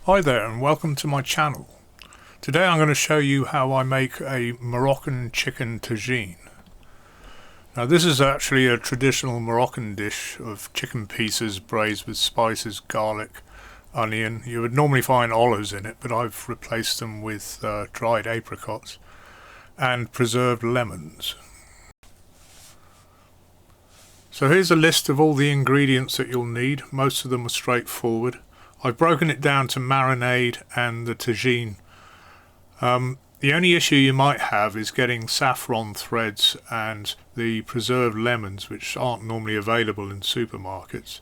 Hi there and welcome to my channel. Today I'm going to show you how I make a Moroccan Chicken Tagine. Now this is actually a traditional Moroccan dish of chicken pieces braised with spices, garlic, onion. You would normally find olives in it, but I've replaced them with dried apricots and preserved lemons. So here's a list of all the ingredients that you'll need. Most of them are straightforward. I've broken it down to marinade and the tagine. The only issue you might have is getting saffron threads and the preserved lemons, which aren't normally available in supermarkets.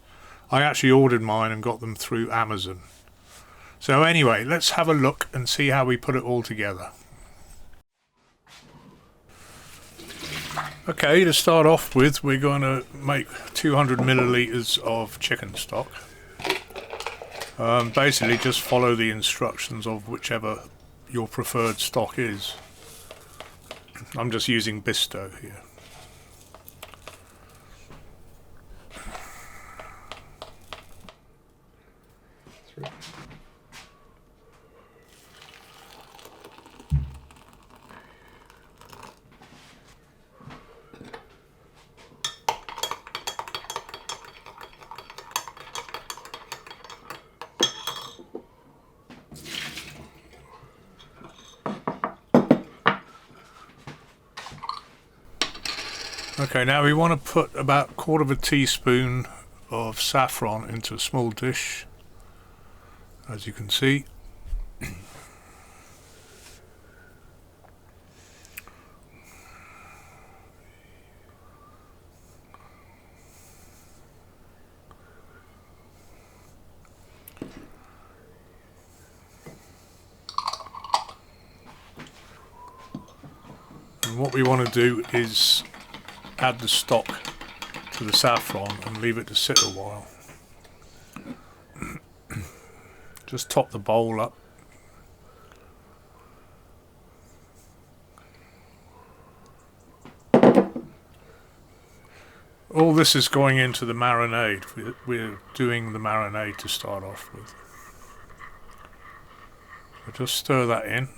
I actually ordered mine and got them through Amazon. So anyway, let's have a look and see how we put it all together. Okay, to start off with, we're going to make 200 milliliters of chicken stock. Basically just follow the instructions of whichever your preferred stock is. I'm just using Bisto here. Okay, now we want to put about 1/4 teaspoon of saffron into a small dish, as you can see. And what we want to do is add the stock to the saffron and leave it to sit a while. Just top the bowl up. All this is going into the marinade. We're doing the marinade to start off with. So just stir that in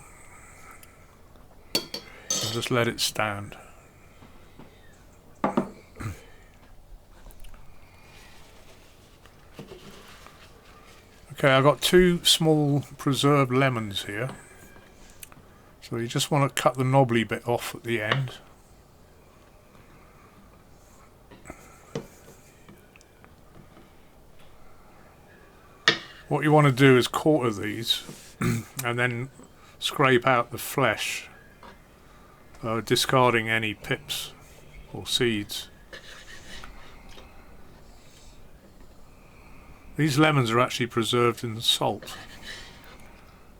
and just let it stand. Okay, I've got 2 small preserved lemons here. So you just want to cut the knobbly bit off at the end. What you want to do is quarter these and then scrape out the flesh, discarding any pips or seeds. These lemons are actually preserved in salt,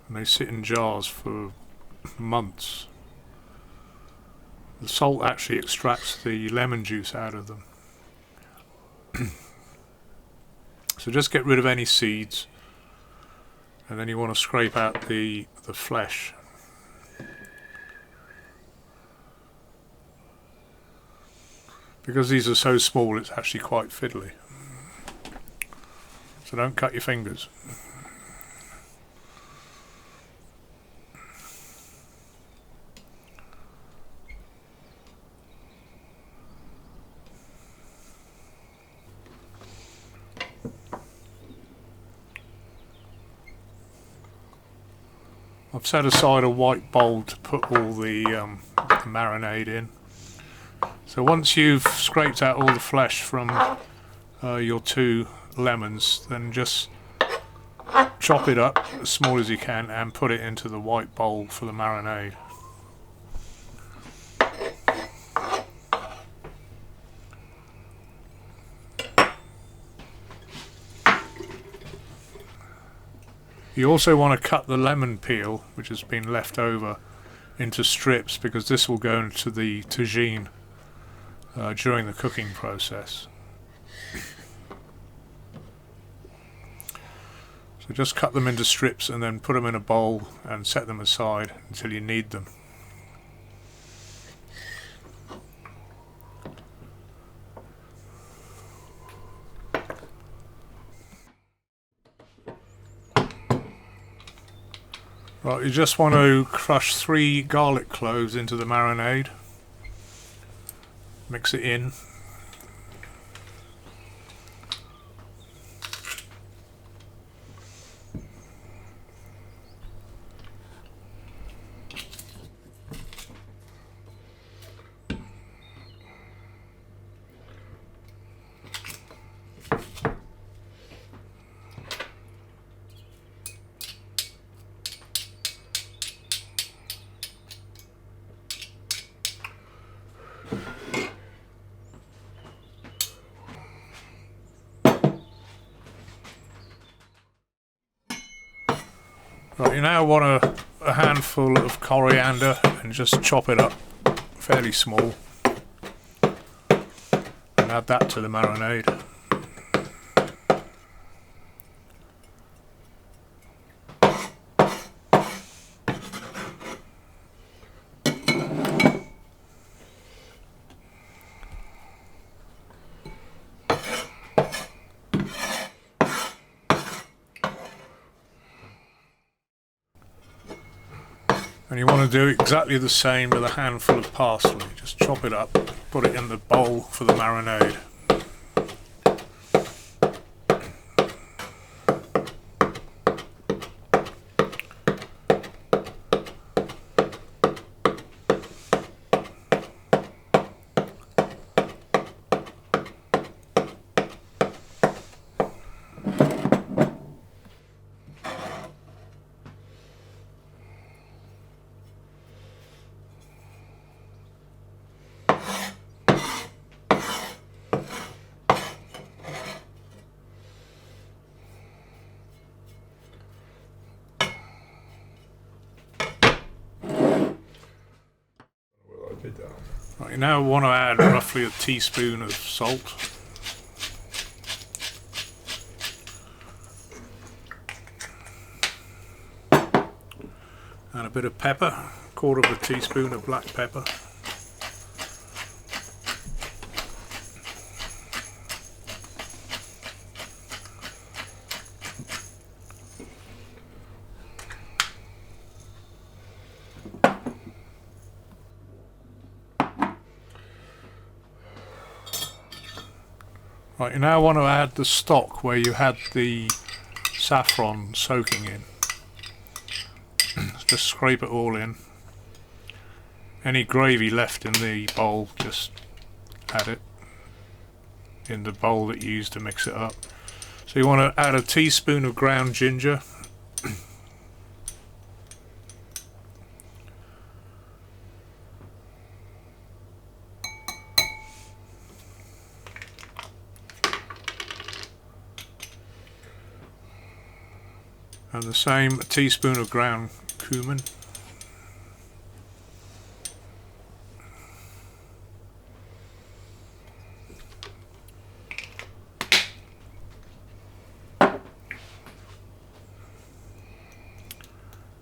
and they sit in jars for months. The salt actually extracts the lemon juice out of them. So just get rid of any seeds, and then you want to scrape out the flesh. Because these are so small, it's actually quite fiddly. So don't cut your fingers. I've set aside a white bowl to put all the marinade in. So once you've scraped out all the flesh from your 2 lemons, then just chop it up as small as you can and put it into the white bowl for the marinade. You also want to cut the lemon peel, which has been left over, into strips, because this will go into the tagine during the cooking process. So just cut them into strips and then put them in a bowl and set them aside until you need them. Right, you just want to crush 3 garlic cloves into the marinade. Mix it in. Right, you now want a handful of coriander and just chop it up fairly small and add that to the marinade. And you want to do exactly the same with a handful of parsley. Just chop it up, put it in the bowl for the marinade. Right, you now want to add roughly a teaspoon of salt. And a bit of pepper, 1/4 of a teaspoon of black pepper. Right, you now want to add the stock where you had the saffron soaking in. Just scrape it all in. Any gravy left in the bowl, just add it in the bowl that you used to mix it up. So you want to add a teaspoon of ground ginger. And the same teaspoon of ground cumin.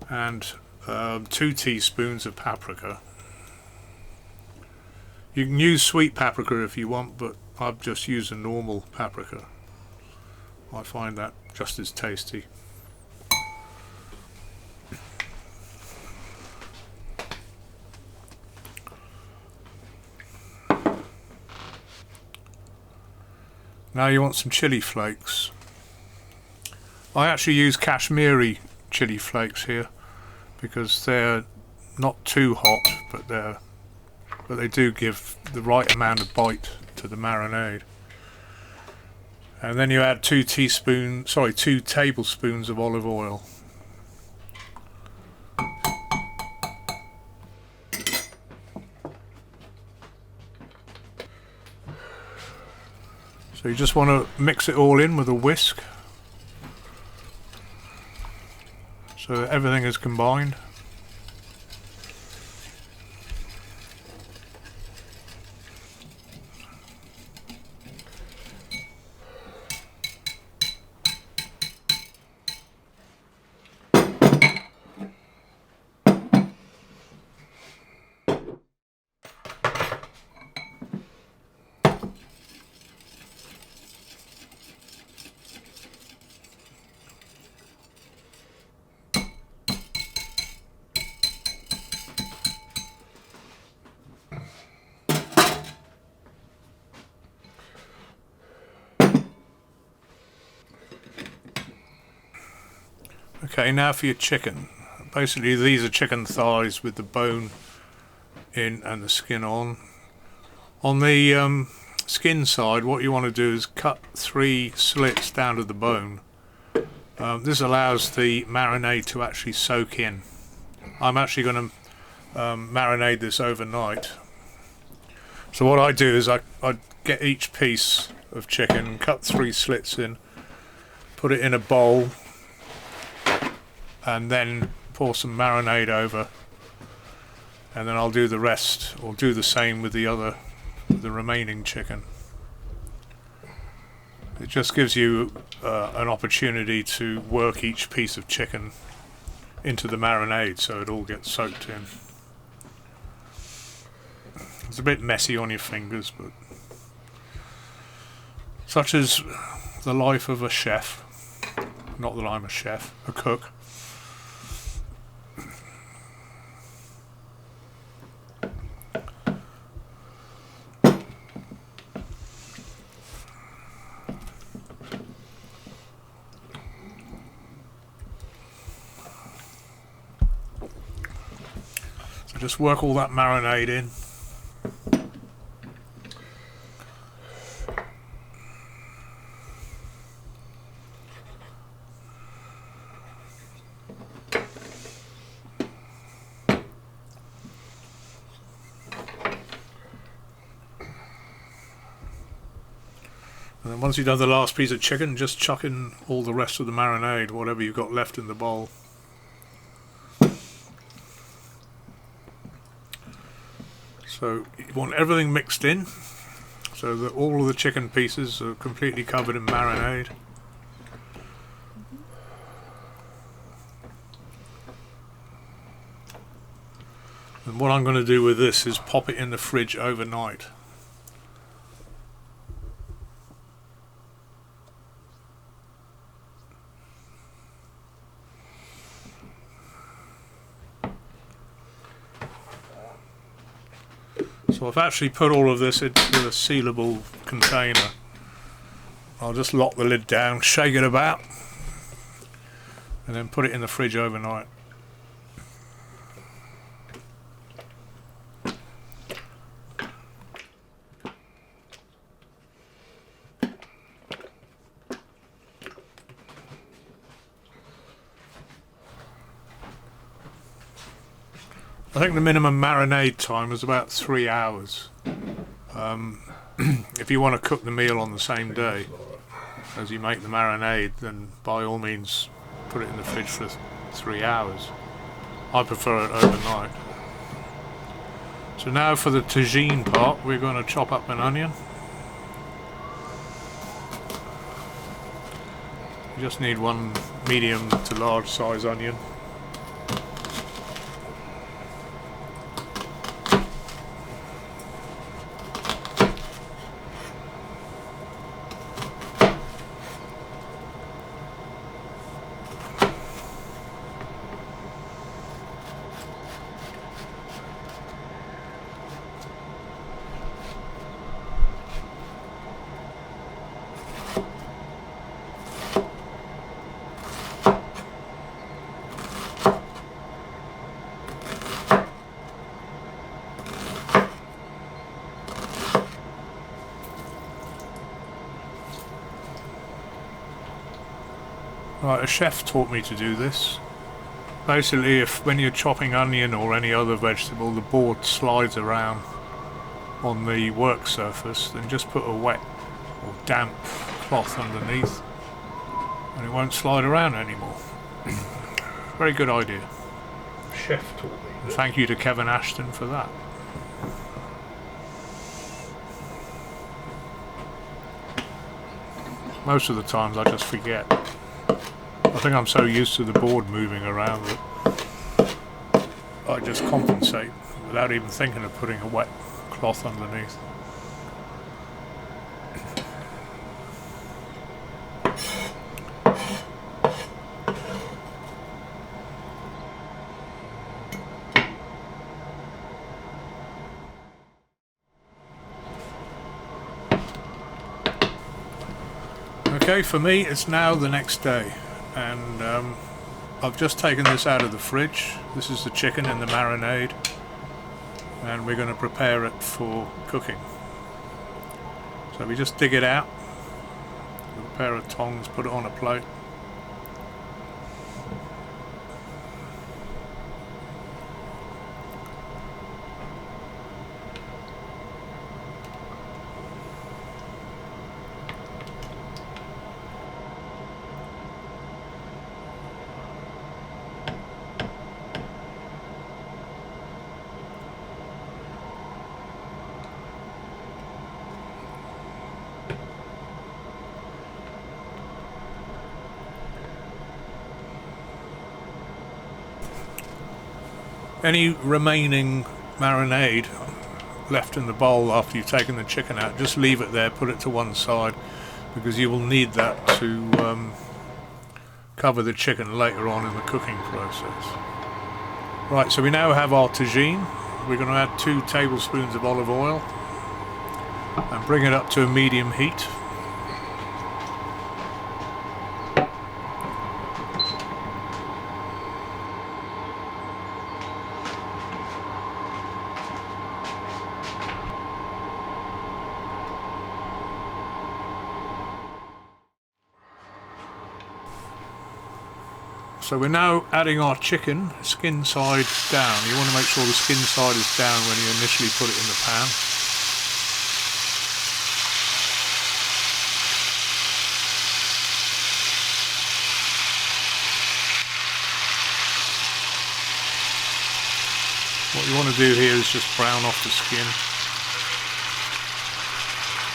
And 2 teaspoons of paprika. You can use sweet paprika if you want, but I've just used a normal paprika. I find that just as tasty. Now you want some chili flakes. I actually use Kashmiri chili flakes here because they're not too hot, but they do give the right amount of bite to the marinade. And then you add 2 tablespoons of olive oil. So you just want to mix it all in with a whisk so that everything is combined. Okay, now for your chicken. Basically these are chicken thighs with the bone in and the skin on. On the skin side, what you want to do is cut 3 slits down to the bone. This allows the marinade to actually soak in. I'm actually going to marinate this overnight. So what I do is I get each piece of chicken, cut 3 slits in, put it in a bowl, and then pour some marinade over, and then I'll do the rest, or do the same with the remaining chicken. It just gives you an opportunity to work each piece of chicken into the marinade so it all gets soaked in. It's a bit messy on your fingers, but such is the life of a chef. Not that I'm a chef, a cook. Just work all that marinade in. And then once you've done the last piece of chicken, just chuck in all the rest of the marinade, whatever you've got left in the bowl. So you want everything mixed in so that all of the chicken pieces are completely covered in marinade. And what I'm going to do with this is pop it in the fridge overnight. So I've actually put all of this into a sealable container. I'll just lock the lid down, shake it about, and then put it in the fridge overnight. I think the minimum marinade time is about 3 hours. If you want to cook the meal on the same day as you make the marinade, then by all means put it in the fridge for 3 hours. I prefer it overnight. So now for the tagine part, we're going to chop up an onion. You just need 1 medium to large size onion. Right, a chef taught me to do this. Basically, when you're chopping onion or any other vegetable, the board slides around on the work surface, then just put a wet or damp cloth underneath and it won't slide around anymore. Very good idea. Chef taught me. And thank you to Kevin Ashton for that. Most of the times I just forget. I think I'm so used to the board moving around that I just compensate without even thinking of putting a wet cloth underneath. Okay, for me it's now the next day, and I've just taken this out of the fridge. This is the chicken in the marinade, and we're going to prepare it for cooking. So we just dig it out with a pair of tongs, put it on a plate. Any remaining marinade left in the bowl after you've taken the chicken out, just leave it there, put it to one side, because you will need that to cover the chicken later on in the cooking process. Right, so we now have our tagine. We're going to add 2 tablespoons of olive oil and bring it up to a medium heat. So we're now adding our chicken skin side down. You want to make sure the skin side is down when you initially put it in the pan. What you want to do here is just brown off the skin.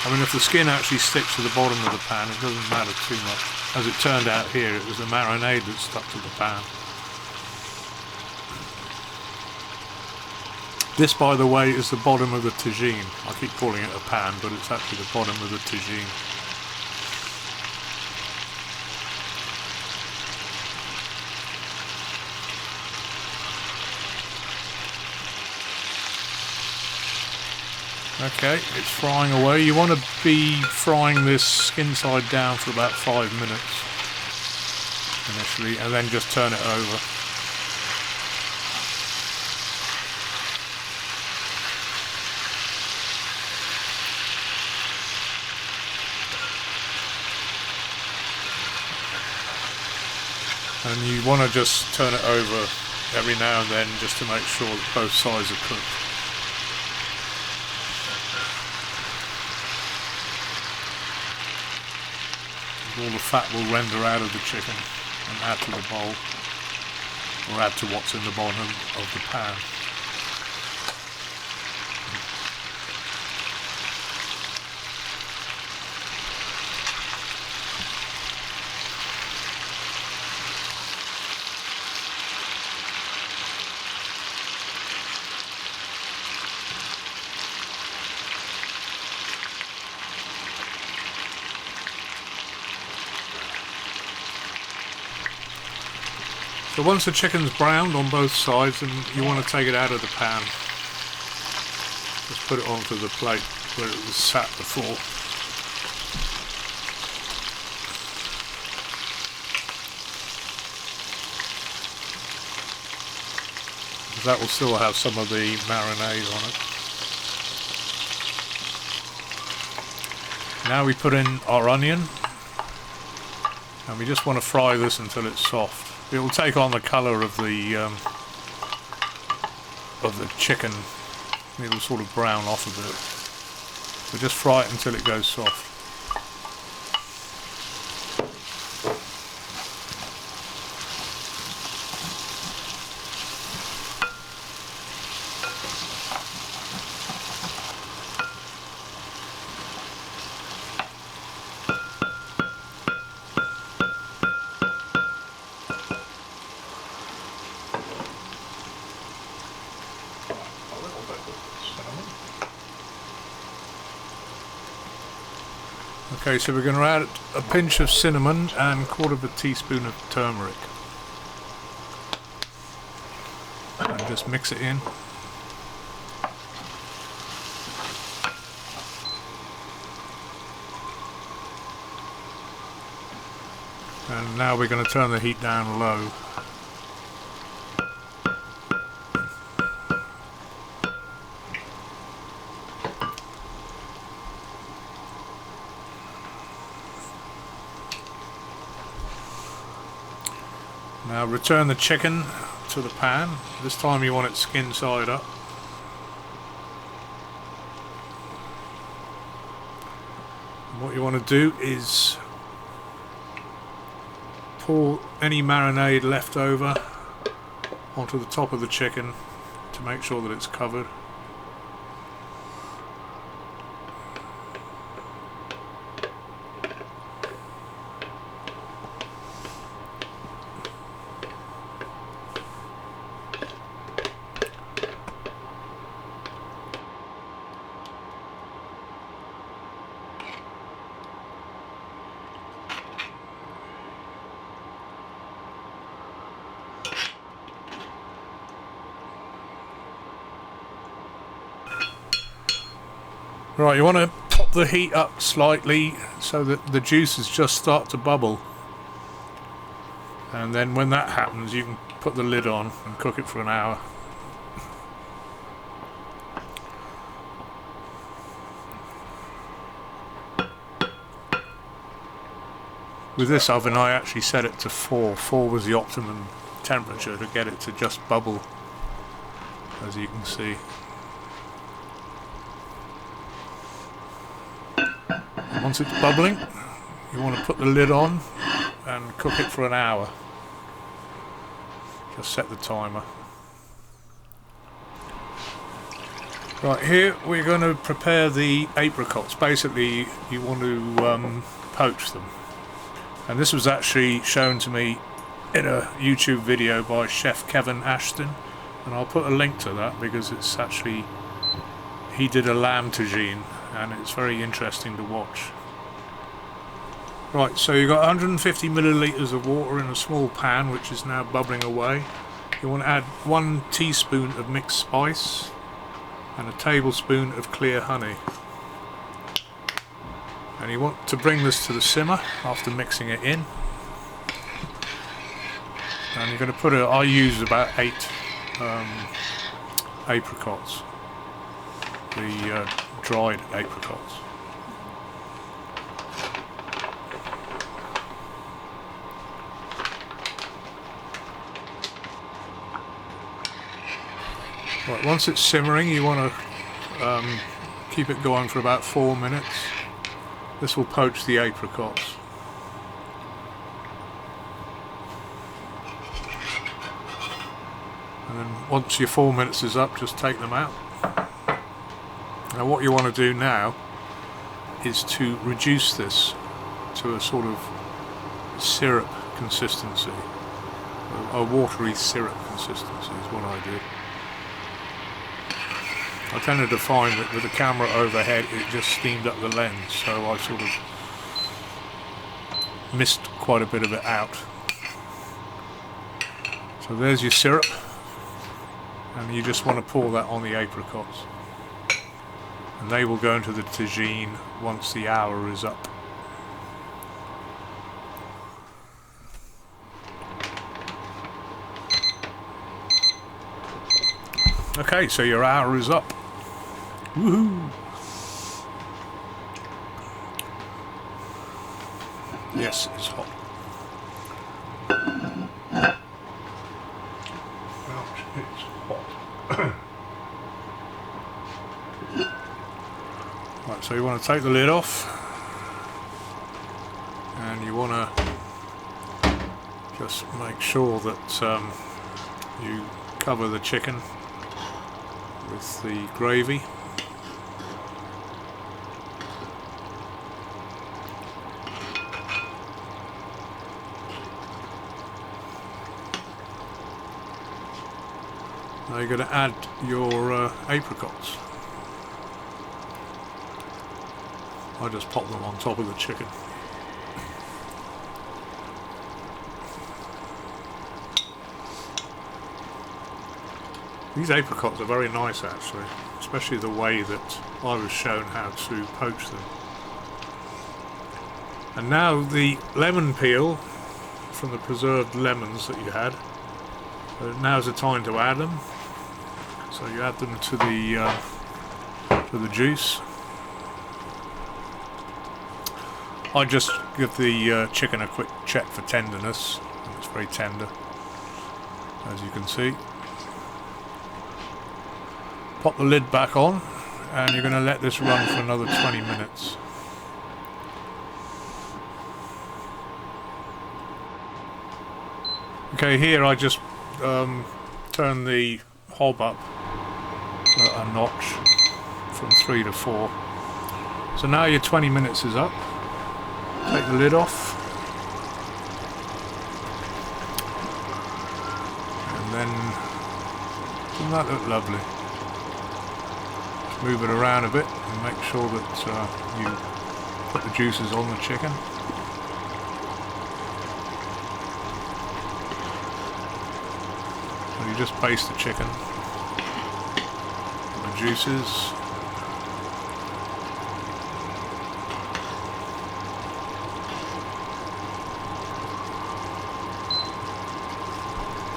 I mean, if the skin actually sticks to the bottom of the pan, it doesn't matter too much. As it turned out here, it was the marinade that stuck to the pan. This, by the way, is the bottom of the tagine. I keep calling it a pan, but it's actually the bottom of the tagine. Okay, it's frying away. You want to be frying this skin side down for about 5 minutes initially, and then just turn it over. And you want to just turn it over every now and then just to make sure that both sides are cooked. All the fat will render out of the chicken and add to the bowl, or add to what's in the bottom of the pan. So once the chicken's browned on both sides, and you want to take it out of the pan, just put it onto the plate where it was sat before. That will still have some of the marinade on it. Now we put in our onion, and we just want to fry this until it's soft. It will take on the colour of the chicken. It will sort of brown off a bit. So just fry it until it goes soft. Okay, so we're going to add a pinch of cinnamon and 1/4 teaspoon of turmeric. And just mix it in. And now we're going to turn the heat down low Now return the chicken to the pan. This time you want it skin side up. And what you want to do is pour any marinade left over onto the top of the chicken to make sure that it's covered. Right, you want to pop the heat up slightly so that the juices just start to bubble, and then when that happens you can put the lid on and cook it for an hour. With this oven I actually set it to 4. 4 was the optimum temperature to get it to just bubble, as you can see. Once it's bubbling, you want to put the lid on and cook it for an hour. Just set the timer. Right, here we're going to prepare the apricots. Basically, you want to poach them. And this was actually shown to me in a YouTube video by Chef Kevin Ashton. And I'll put a link to that because it's actually... he did a lamb tagine, and it's very interesting to watch. Right, so you've got 150 millilitres of water in a small pan which is now bubbling away. You want to add 1 teaspoon of mixed spice and a tablespoon of clear honey. And you want to bring this to the simmer after mixing it in. And you're going to put it, I use about 8 apricots, the dried apricots. Right, once it's simmering you want to keep it going for about 4 minutes. This will poach the apricots. And then once your 4 minutes is up, just take them out. Now what you want to do now is to reduce this to a sort of syrup consistency. A watery syrup consistency is what I do. I tended to find that with the camera overhead it just steamed up the lens, so I sort of missed quite a bit of it out. So there's your syrup, and you just want to pour that on the apricots. And they will go into the tagine once the hour is up. Okay, so your hour is up. Woohoo! Yes, it's hot. Ouch, it's hot. Right, so you want to take the lid off, and you want to just make sure that you cover the chicken with the gravy. Now you're going to add your apricots. I just pop them on top of the chicken. These apricots are very nice actually, especially the way that I was shown how to poach them. And now the lemon peel from the preserved lemons that you had, now's the time to add them. So you add them to the juice. I just give the chicken a quick check for tenderness. It's very tender. as you can see. Pop the lid back on, and you're going to let this run for another 20 minutes. Okay, here I just turn the hob up a notch from 3 to 4. So now your 20 minutes is up. Take the lid off. And then, doesn't that look lovely? Just move it around a bit and make sure that you put the juices on the chicken. So you just baste the chicken with the juices.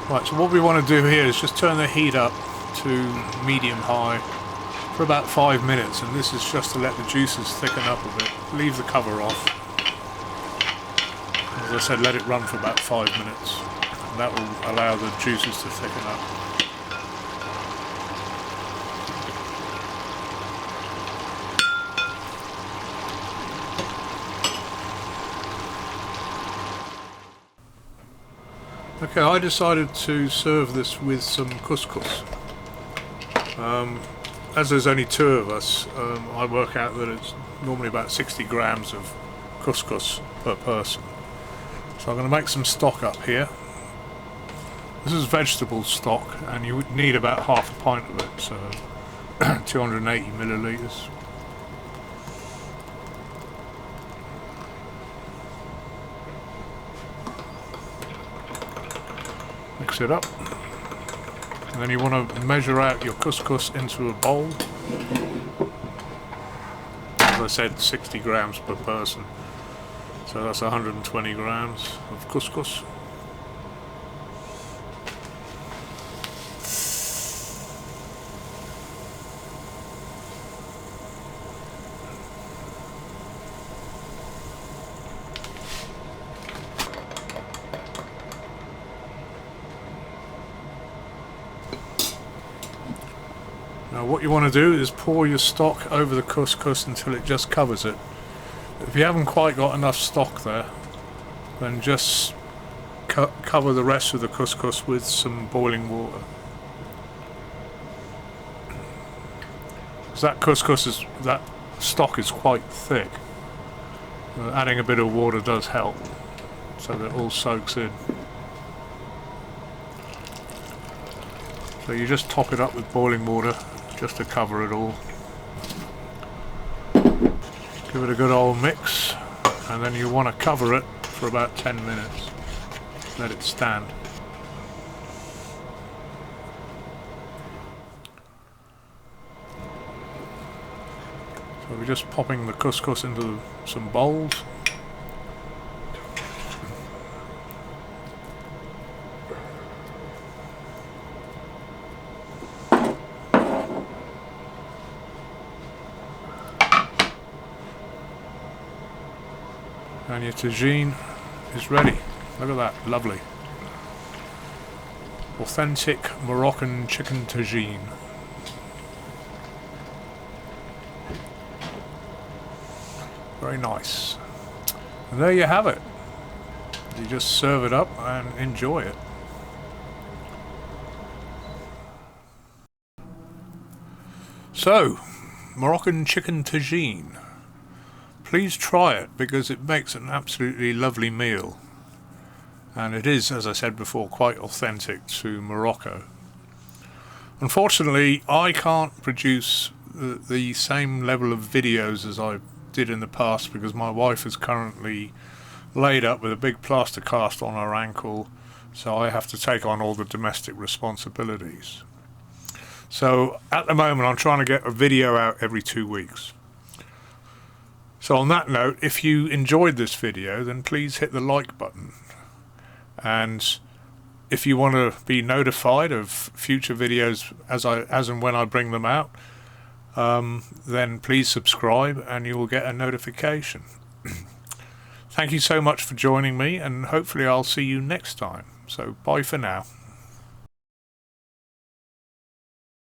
Right, so what we want to do here is just turn the heat up to medium-high for about 5 minutes, and this is just to let the juices thicken up a bit. Leave the cover off. As I said, let it run for about 5 minutes, and that will allow the juices to thicken up. Okay, I decided to serve this with some couscous. As there's only 2 of us, I work out that it's normally about 60 grams of couscous per person. So I'm going to make some stock up here. This is vegetable stock, and you would need about half a pint of it, so 280 millilitres. Mix it up, and then you want to measure out your couscous into a bowl. As I said, 60 grams per person, so that's 120 grams of couscous. Now what you want to do is pour your stock over the couscous until it just covers it. If you haven't quite got enough stock there, then just cover the rest of the couscous with some boiling water. Because that stock is quite thick. Adding a bit of water does help, so that it all soaks in. So you just top it up with boiling water, just to cover it all. Give it a good old mix, and then you want to cover it for about 10 minutes. Let it stand. So we're just popping the couscous into some bowls. And your tagine is ready. Look at that, lovely. Authentic Moroccan Chicken Tagine. Very nice. And there you have it. You just serve it up and enjoy it. So, Moroccan Chicken Tagine. Please try it, because it makes an absolutely lovely meal, and it is, as I said before, quite authentic to Morocco. Unfortunately, I can't produce the same level of videos as I did in the past, because my wife is currently laid up with a big plaster cast on her ankle, so I have to take on all the domestic responsibilities. So at the moment I'm trying to get a video out every 2 weeks. So on that note, if you enjoyed this video, then please hit the like button. And if you want to be notified of future videos as and when I bring them out, then please subscribe and you will get a notification. Thank you so much for joining me, and hopefully I'll see you next time. So bye for now.